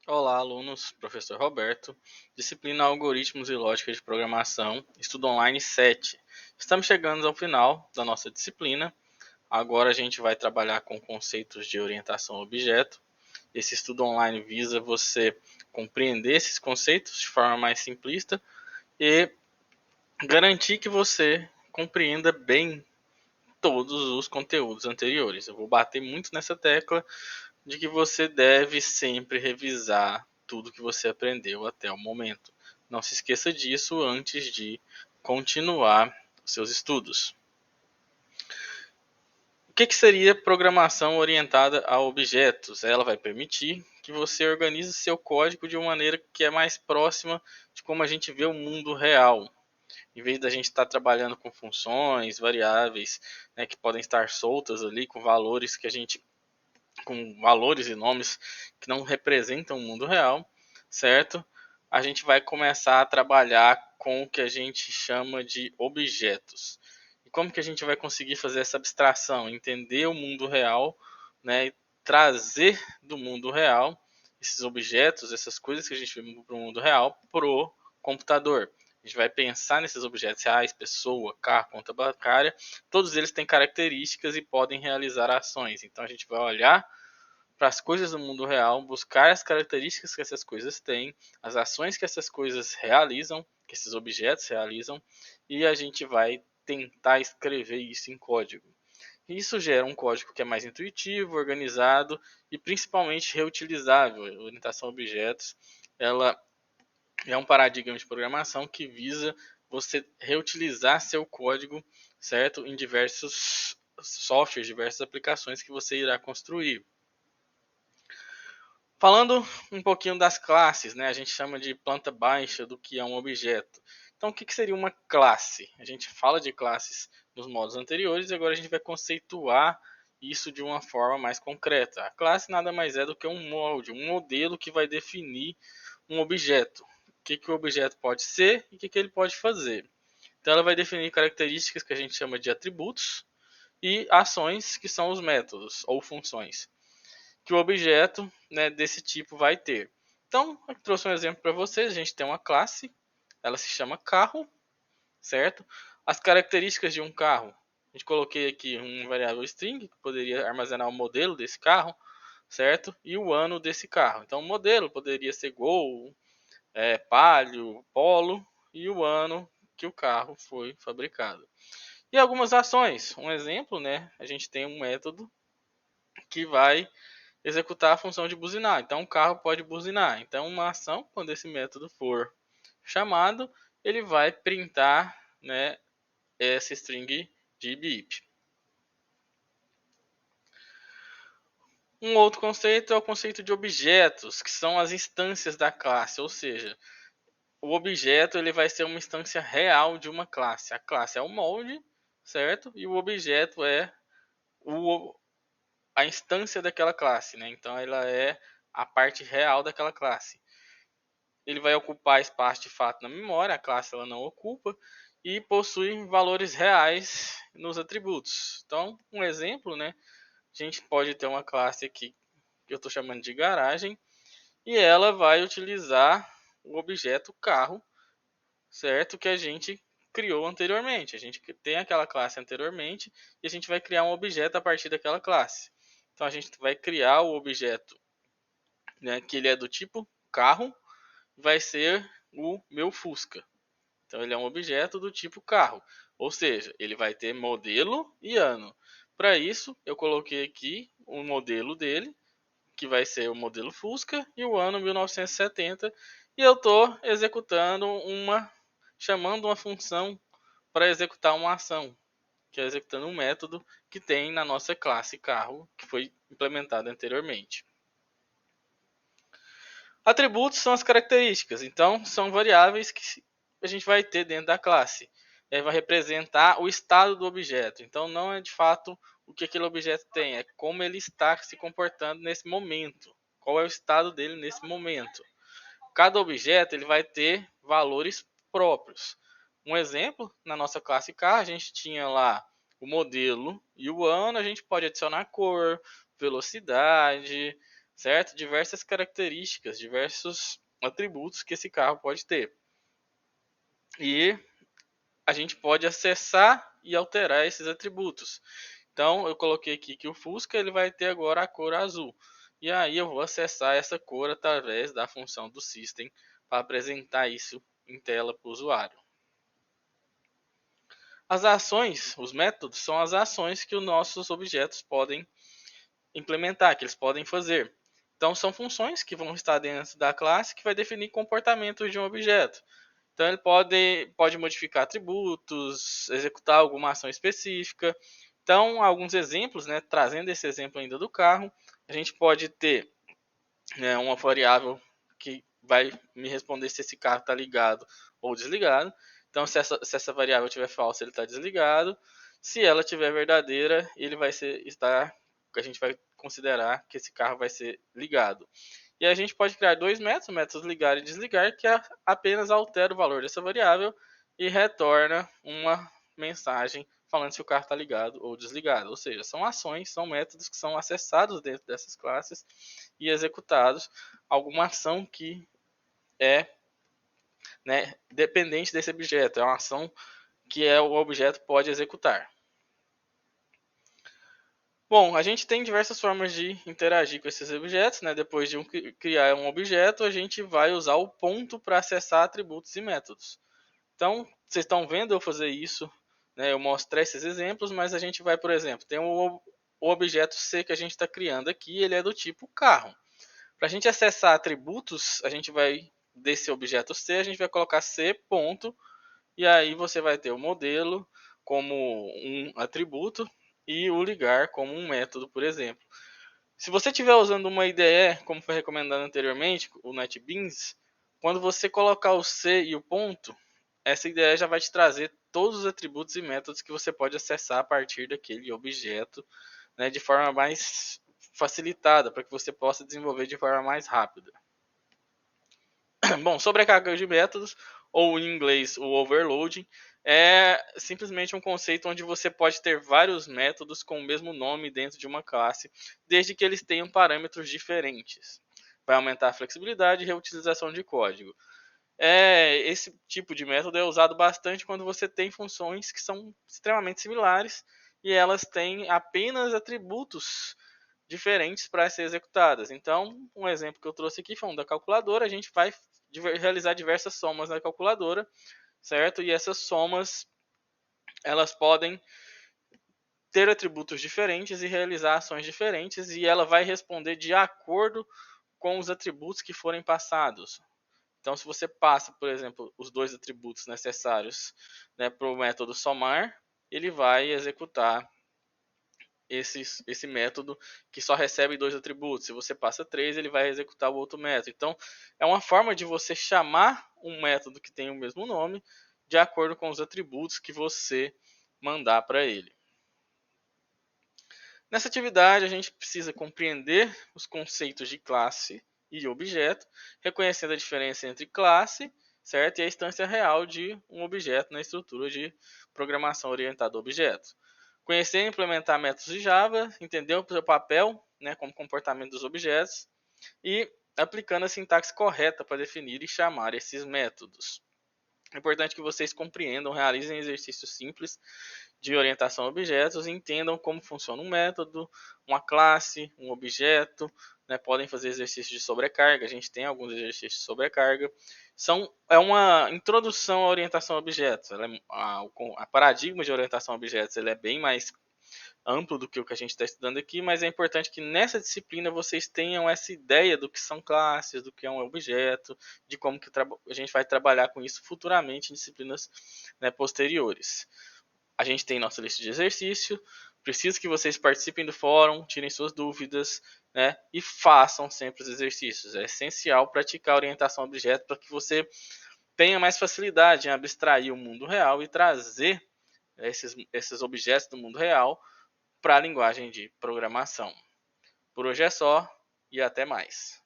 Olá, alunos. Professor Roberto, disciplina Algoritmos e Lógica de Programação, estudo online 7. Estamos chegando ao final da nossa disciplina. Agora a gente vai trabalhar com conceitos de orientação a objeto. Esse estudo online visa você compreender esses conceitos de forma mais simplista e garantir que você compreenda bem todos os conteúdos anteriores. Eu vou bater muito nessa tecla de que você deve sempre revisar tudo que você aprendeu até o momento. Não se esqueça disso antes de continuar os seus estudos. O que seria programação orientada a objetos? Ela vai permitir que você organize seu código de uma maneira que é mais próxima de como a gente vê o mundo real. Em vez da gente estar trabalhando com funções, variáveis, né, que podem estar soltas ali, com valores e nomes que não representam o mundo real, certo? A gente vai começar a trabalhar com o que a gente chama de objetos. E como que a gente vai conseguir fazer essa abstração, entender o mundo real, né, e trazer do mundo real esses objetos, essas coisas que a gente vê para o mundo real, pro computador. A gente vai pensar nesses objetos reais, pessoa, carro, conta bancária, todos eles têm características e podem realizar ações. Então a gente vai olhar para as coisas do mundo real, buscar as características que essas coisas têm, as ações que essas coisas realizam, que esses objetos realizam, e a gente vai tentar escrever isso em código. Isso gera um código que é mais intuitivo, organizado e principalmente reutilizável. A orientação a objetos, ela é um paradigma de programação que visa você reutilizar seu código, certo, em diversos softwares, diversas aplicações que você irá construir. Falando um pouquinho das classes, né? A gente chama de planta baixa do que é um objeto. Então, o que seria uma classe? A gente fala de classes nos modos anteriores e agora a gente vai conceituar isso de uma forma mais concreta. A classe nada mais é do que um molde, um modelo que vai definir um objeto. O que o objeto pode ser e o que ele pode fazer. Então, ela vai definir características que a gente chama de atributos e ações, que são os métodos ou funções que o objeto, né, desse tipo vai ter. Então, eu trouxe um exemplo para vocês. A gente tem uma classe, ela se chama carro, certo? As características de um carro. A gente coloquei aqui um variável string, que poderia armazenar o modelo desse carro, certo? E o ano desse carro. Então, o modelo poderia ser Gol, Palio, Polo, e o ano que o carro foi fabricado. E algumas ações. Um exemplo, né? A gente tem um método que vai executar a função de buzinar. Então, o carro pode buzinar. Então, uma ação, quando esse método for chamado, ele vai printar, né, essa string de bip. Um outro conceito é o conceito de objetos, que são as instâncias da classe, ou seja, o objeto ele vai ser uma instância real de uma classe. A classe é o molde, certo? E o objeto é o, a instância daquela classe, né? Então, ela é a parte real daquela classe. Ele vai ocupar espaço de fato na memória, a classe ela não ocupa, e possui valores reais nos atributos. Então, um exemplo, né? A gente pode ter uma classe aqui que eu estou chamando de garagem, e ela vai utilizar o objeto carro, certo? Que a gente criou anteriormente. A gente tem aquela classe anteriormente e a gente vai criar um objeto a partir daquela classe. Então, a gente vai criar o objeto, né, que ele é do tipo carro, vai ser o meu Fusca. Então ele é um objeto do tipo carro, ou seja, ele vai ter modelo e ano. Para isso, eu coloquei aqui o modelo dele, que vai ser o modelo Fusca, e o ano 1970, e eu estou executando chamando uma função para executar uma ação, que é executando um método que tem na nossa classe carro, que foi implementado anteriormente. Atributos são as características, então são variáveis que a gente vai ter dentro da classe. Vai representar o estado do objeto. Então não é de fato o que aquele objeto tem, é como ele está se comportando nesse momento. Qual é o estado dele nesse momento. Cada objeto ele vai ter valores próprios. Um exemplo, na nossa classe K, a gente tinha lá o modelo e o ano, a gente pode adicionar cor, velocidade, certo? Diversas características, diversos atributos que esse carro pode ter. E a gente pode acessar e alterar esses atributos. Então eu coloquei aqui que o Fusca ele vai ter agora a cor azul. E aí eu vou acessar essa cor através da função do System para apresentar isso em tela para o usuário. As ações, os métodos, são as ações que os nossos objetos podem implementar, que eles podem fazer. Então são funções que vão estar dentro da classe que vai definir comportamentos de um objeto. Então ele pode modificar atributos, executar alguma ação específica. Então, alguns exemplos, né, trazendo esse exemplo ainda do carro, a gente pode ter, né, uma variável que vai me responder se esse carro está ligado ou desligado. Então, se essa variável estiver falsa, ele está desligado. Se ela estiver verdadeira, ele vai estar, a gente vai considerar que esse carro vai ser ligado. E a gente pode criar dois métodos, métodos ligar e desligar, que apenas altera o valor dessa variável e retorna uma mensagem falando se o carro está ligado ou desligado. Ou seja, são ações, são métodos que são acessados dentro dessas classes e executados. Alguma ação que é, né, dependente desse objeto, é uma ação que o objeto pode executar. Bom, a gente tem diversas formas de interagir com esses objetos, né? Depois de criar um objeto, a gente vai usar o ponto para acessar atributos e métodos. Então, vocês estão vendo eu fazer isso, né? Eu mostro esses exemplos, mas a gente vai, por exemplo, tem o objeto C que a gente está criando aqui, ele é do tipo carro. Para a gente acessar atributos, a gente vai desse objeto C, a gente vai colocar C ponto, e aí você vai ter o modelo como um atributo e o ligar como um método, por exemplo. Se você estiver usando uma IDE, como foi recomendado anteriormente, o NetBeans, quando você colocar o C e o ponto, essa IDE já vai te trazer todos os atributos e métodos que você pode acessar a partir daquele objeto, né, de forma mais facilitada, para que você possa desenvolver de forma mais rápida. Bom, sobrecarga de métodos, ou em inglês o overloading, é simplesmente um conceito onde você pode ter vários métodos com o mesmo nome dentro de uma classe, desde que eles tenham parâmetros diferentes. Vai aumentar a flexibilidade e reutilização de código. Esse tipo de método é usado bastante quando você tem funções que são extremamente similares e elas têm apenas atributos diferentes para ser executadas. Então, um exemplo que eu trouxe aqui foi um da calculadora. A gente vai realizar diversas somas na calculadora, certo? E essas somas elas podem ter atributos diferentes e realizar ações diferentes, e ela vai responder de acordo com os atributos que forem passados. Então, se você passa, por exemplo, os dois atributos necessários, né, para o método somar, ele vai executar esse método que só recebe dois atributos. Se você passa três, ele vai executar o outro método. Então, é uma forma de você chamar um método que tem o mesmo nome de acordo com os atributos que você mandar para ele. Nessa atividade, a gente precisa compreender os conceitos de classe e objeto, reconhecendo a diferença entre classe, certo, e a instância real de um objeto na estrutura de programação orientada a objetos. Conhecer e implementar métodos de Java, entender o seu papel, né, como comportamento dos objetos e aplicando a sintaxe correta para definir e chamar esses métodos. É importante que vocês compreendam, realizem exercícios simples de orientação a objetos e entendam como funciona um método, uma classe, um objeto, né? Podem fazer exercícios de sobrecarga, a gente tem alguns exercícios de sobrecarga. É uma introdução à orientação a objetos. A paradigma de orientação a objetos ele é bem mais amplo do que o que a gente está estudando aqui, mas é importante que nessa disciplina vocês tenham essa ideia do que são classes, do que é um objeto, de como que a gente vai trabalhar com isso futuramente em disciplinas, né, posteriores. A gente tem nossa lista de exercício, preciso que vocês participem do fórum, tirem suas dúvidas, né, e façam sempre os exercícios. É essencial praticar a orientação a objeto para que você tenha mais facilidade em abstrair o mundo real e trazer esses objetos do mundo real para a linguagem de programação. Por hoje é só e até mais.